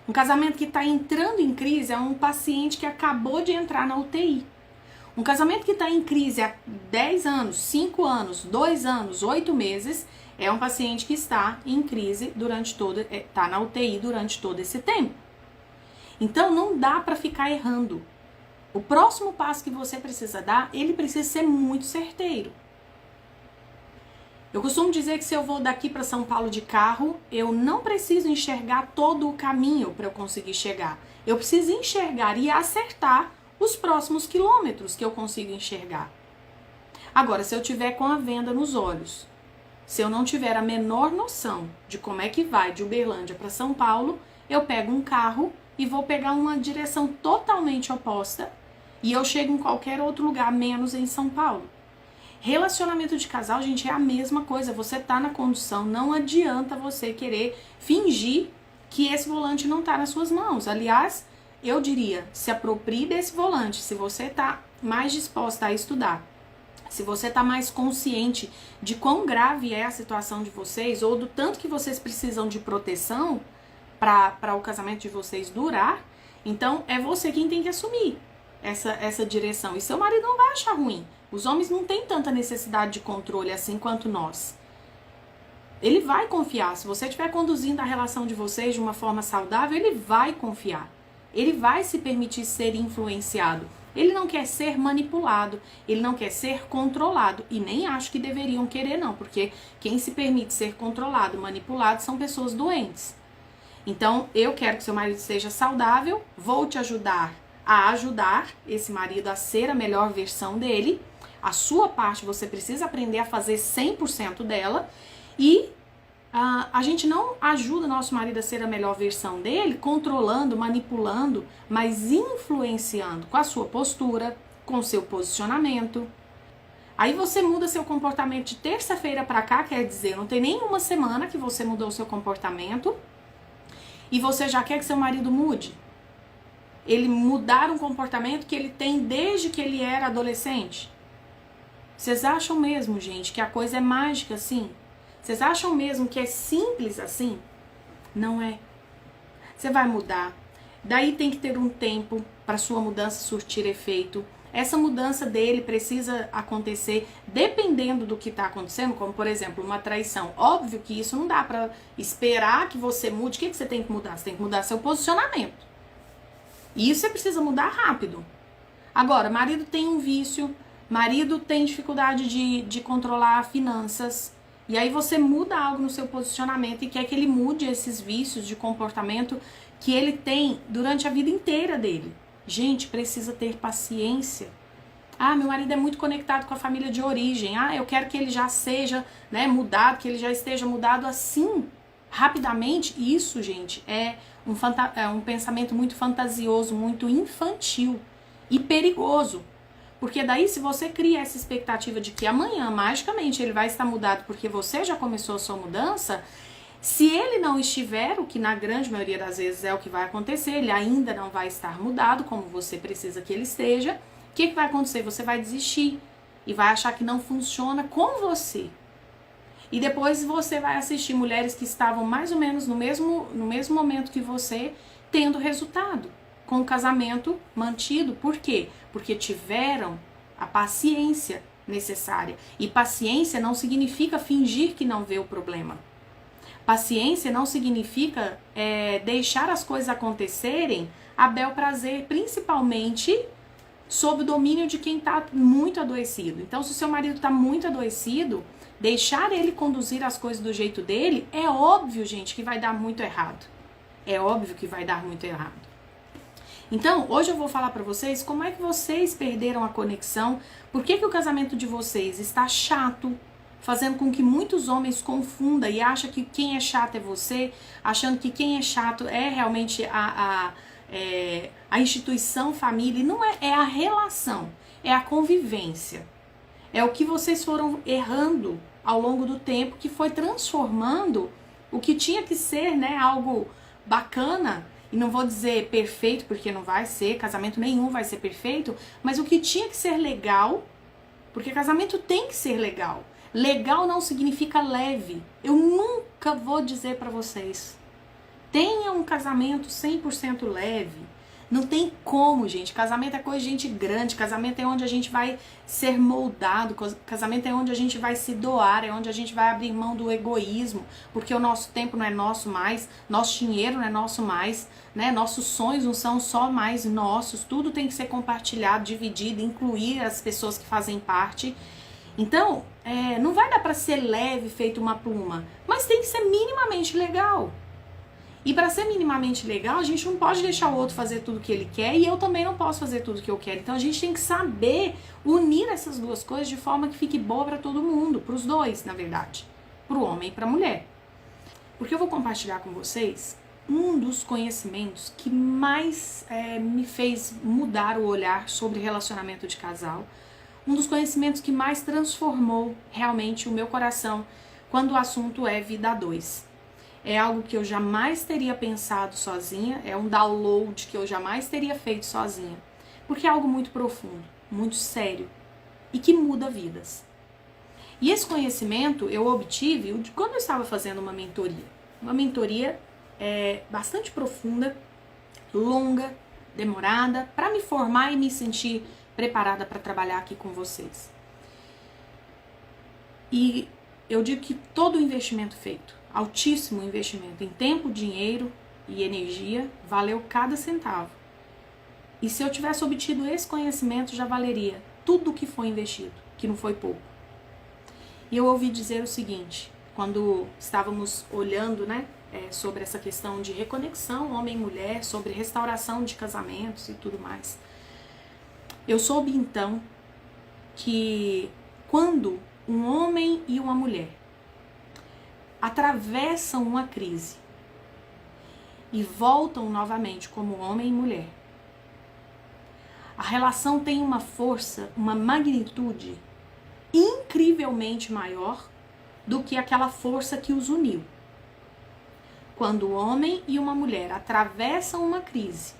Um casamento que está entrando em crise é um paciente que acabou de entrar na UTI. Um casamento que está em crise há 10 anos, 5 anos, 2 anos, 8 meses, é um paciente que está em crise está na UTI durante todo esse tempo. Então não dá para ficar errando. O próximo passo que você precisa dar, ele precisa ser muito certeiro. Eu costumo dizer que se eu vou daqui para São Paulo de carro, eu não preciso enxergar todo o caminho para eu conseguir chegar. Eu preciso enxergar e acertar os próximos quilômetros que eu consigo enxergar. Agora, se eu tiver com a venda nos olhos, se eu não tiver a menor noção de como é que vai de Uberlândia para São Paulo, eu pego um carro e vou pegar uma direção totalmente oposta e eu chego em qualquer outro lugar, menos em São Paulo. Relacionamento de casal, gente, é a mesma coisa. Você tá na condução, não adianta você querer fingir que esse volante não tá nas suas mãos. Aliás, eu diria, se aproprie desse volante. Se você tá mais disposta a estudar, se você tá mais consciente de quão grave é a situação de vocês, ou do tanto que vocês precisam de proteção para o casamento de vocês durar, então é você quem tem que assumir essa direção. E seu marido não vai achar ruim. Os homens não têm tanta necessidade de controle assim quanto nós. Ele vai confiar. Se você estiver conduzindo a relação de vocês de uma forma saudável, ele vai confiar. Ele vai se permitir ser influenciado. Ele não quer ser manipulado. Ele não quer ser controlado. E nem acho que deveriam querer, não. Porque quem se permite ser controlado, manipulado, são pessoas doentes. Então, eu quero que seu marido seja saudável. Vou te ajudar a ajudar esse marido a ser a melhor versão dele. A sua parte você precisa aprender a fazer 100% dela. E a gente não ajuda nosso marido a ser a melhor versão dele controlando, manipulando, mas influenciando com a sua postura, com o seu posicionamento. Aí você muda seu comportamento de terça-feira pra cá, quer dizer, não tem nenhuma semana que você mudou seu comportamento e você já quer que seu marido mude. Ele mudar um comportamento que ele tem desde que ele era adolescente. Vocês acham mesmo, gente, que a coisa é mágica assim? Vocês acham mesmo que é simples assim? Não é. Você vai mudar. Daí tem que ter um tempo para sua mudança surtir efeito. Essa mudança dele precisa acontecer dependendo do que está acontecendo, como por exemplo uma traição. Óbvio que isso não dá para esperar que você mude. O que você tem que mudar? Você tem que mudar seu posicionamento. E isso você precisa mudar rápido. Agora, marido tem um vício, marido tem dificuldade de controlar finanças, e aí você muda algo no seu posicionamento e quer que ele mude esses vícios de comportamento que ele tem durante a vida inteira dele. Gente, precisa ter paciência. Ah, meu marido é muito conectado com a família de origem. Ah, eu quero que ele já seja, né, mudado, que ele já esteja mudado assim, rapidamente. Isso, gente, é um pensamento muito fantasioso, muito infantil e perigoso. Porque daí, se você cria essa expectativa de que amanhã, magicamente, ele vai estar mudado porque você já começou a sua mudança, se ele não estiver, o que na grande maioria das vezes é o que vai acontecer, ele ainda não vai estar mudado como você precisa que ele esteja, o que vai acontecer? Você vai desistir e vai achar que não funciona com você. E depois você vai assistir mulheres que estavam mais ou menos no mesmo momento que você, tendo resultado, com o casamento mantido. Por quê? Porque tiveram a paciência necessária. E paciência não significa fingir que não vê o problema. Paciência não significa deixar as coisas acontecerem a bel prazer, principalmente sob o domínio de quem está muito adoecido. Então, se o seu marido está muito adoecido, deixar ele conduzir as coisas do jeito dele, é óbvio, gente, que vai dar muito errado. É óbvio que vai dar muito errado. Então, hoje eu vou falar pra vocês como é que vocês perderam a conexão, por que o casamento de vocês está chato, fazendo com que muitos homens confundam e achem que quem é chato é você, achando que quem é chato é realmente a instituição família. E não é a relação, é a convivência. É o que vocês foram errando ao longo do tempo, que foi transformando o que tinha que ser, né, algo bacana, e não vou dizer perfeito, porque não vai ser, casamento nenhum vai ser perfeito, mas o que tinha que ser legal, porque casamento tem que ser legal. Legal não significa leve. Eu nunca vou dizer pra vocês Tenha um casamento 100% leve. Não tem como, gente. Casamento é coisa de gente grande. Casamento é onde a gente vai ser moldado. Casamento é onde a gente vai se doar. É onde a gente vai abrir mão do egoísmo. Porque o nosso tempo não é nosso mais. Nosso dinheiro não é nosso mais. Né? Nossos sonhos não são só mais nossos. Tudo tem que ser compartilhado, dividido, incluir as pessoas que fazem parte. Então, não vai dar pra ser leve, feito uma pluma. Mas tem que ser minimamente legal. E para ser minimamente legal, a gente não pode deixar o outro fazer tudo que ele quer e eu também não posso fazer tudo que eu quero. Então a gente tem que saber unir essas duas coisas de forma que fique boa para todo mundo, para os dois, na verdade, para o homem e para a mulher. Porque eu vou compartilhar com vocês um dos conhecimentos que mais me fez mudar o olhar sobre relacionamento de casal, um dos conhecimentos que mais transformou realmente o meu coração quando o assunto é vida a dois. É algo que eu jamais teria pensado sozinha, é um download que eu jamais teria feito sozinha. Porque é algo muito profundo, muito sério e que muda vidas. E esse conhecimento eu obtive quando eu estava fazendo uma mentoria. Uma mentoria bastante profunda, longa, demorada, para me formar e me sentir preparada para trabalhar aqui com vocês. E eu digo que todo o investimento feito, altíssimo investimento em tempo, dinheiro e energia, valeu cada centavo. E se eu tivesse obtido esse conhecimento, já valeria tudo o que foi investido, que não foi pouco. E eu ouvi dizer o seguinte, quando estávamos olhando, sobre essa questão de reconexão homem e mulher, sobre restauração de casamentos e tudo mais. Eu soube então que quando um homem e uma mulher atravessam uma crise e voltam novamente como homem e mulher, a relação tem uma força, uma magnitude incrivelmente maior do que aquela força que os uniu. Quando o homem e uma mulher atravessam uma crise,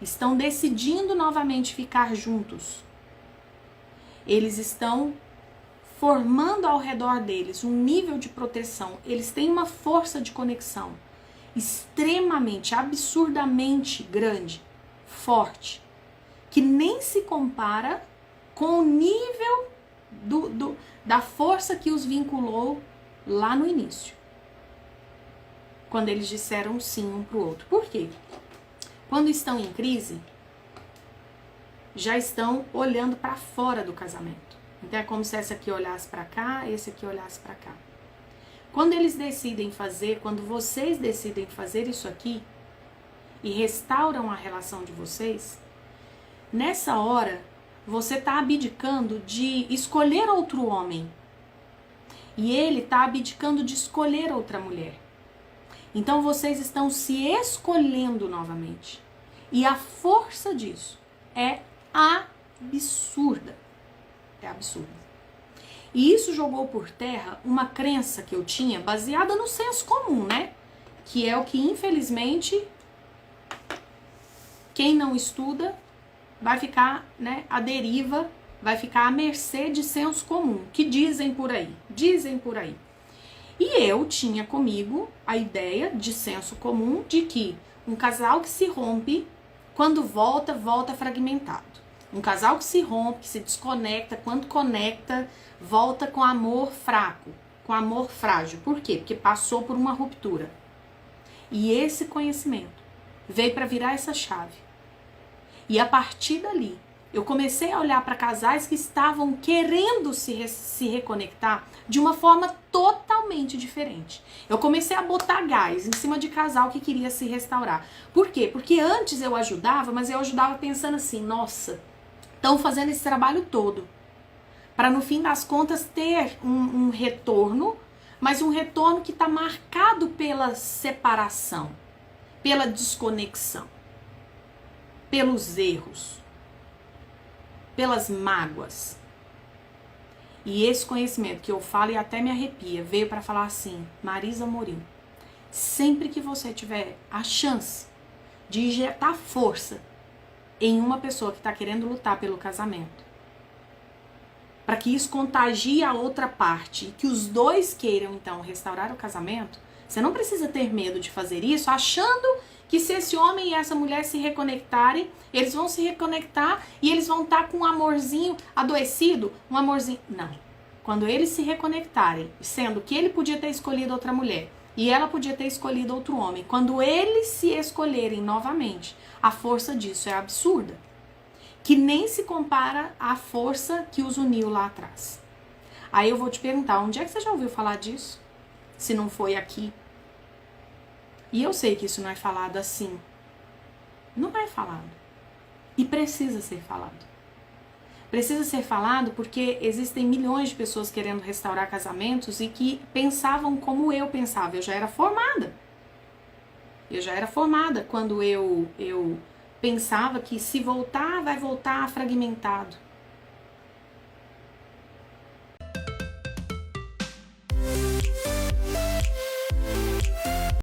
estão decidindo novamente ficar juntos, eles estão formando ao redor deles um nível de proteção, eles têm uma força de conexão extremamente, absurdamente grande, forte, que nem se compara com o nível da força que os vinculou lá no início, quando eles disseram sim um pro outro. Por quê? Quando estão em crise, já estão olhando para fora do casamento. Então é como se esse aqui olhasse para cá, esse aqui olhasse para cá. Quando eles decidem fazer, quando vocês decidem fazer isso aqui e restauram a relação de vocês, nessa hora você está abdicando de escolher outro homem e ele está abdicando de escolher outra mulher. Então vocês estão se escolhendo novamente e a força disso é absurda. É absurdo. E isso jogou por terra uma crença que eu tinha baseada no senso comum, Que é o que, infelizmente, quem não estuda vai ficar, à deriva, vai ficar à mercê de senso comum, que dizem por aí. E eu tinha comigo a ideia de senso comum de que um casal que se rompe, quando volta fragmentado. Um casal que se rompe, que se desconecta, quando conecta, volta com amor fraco, com amor frágil. Por quê? Porque passou por uma ruptura. E esse conhecimento veio para virar essa chave. E a partir dali, eu comecei a olhar para casais que estavam querendo se reconectar de uma forma totalmente diferente. Eu comecei a botar gás em cima de casal que queria se restaurar. Por quê? Porque antes eu ajudava, mas eu ajudava pensando assim, nossa, estão fazendo esse trabalho todo para no fim das contas ter um retorno, mas um retorno que está marcado pela separação, pela desconexão, pelos erros, pelas mágoas. E esse conhecimento que eu falo e até me arrepia, veio para falar assim, Marisa Morim, sempre que você tiver a chance de injetar força em uma pessoa que está querendo lutar pelo casamento, para que isso contagie a outra parte e que os dois queiram então restaurar o casamento, Você não precisa ter medo de fazer isso achando que se esse homem e essa mulher se reconectarem, eles vão se reconectar e eles vão estar com um amorzinho adoecido, um amorzinho... Não. Quando eles se reconectarem, sendo que ele podia ter escolhido outra mulher e ela podia ter escolhido outro homem, quando eles se escolherem novamente, a força disso é absurda. Que nem se compara à força que os uniu lá atrás. Aí eu vou te perguntar, onde é que você já ouviu falar disso? Se não foi aqui. E eu sei que isso não é falado assim. Não é falado. E precisa ser falado. Precisa ser falado porque existem milhões de pessoas querendo restaurar casamentos e que pensavam como eu pensava. Eu já era formada. Eu já era formada quando eu pensava que se voltar, vai voltar fragmentado.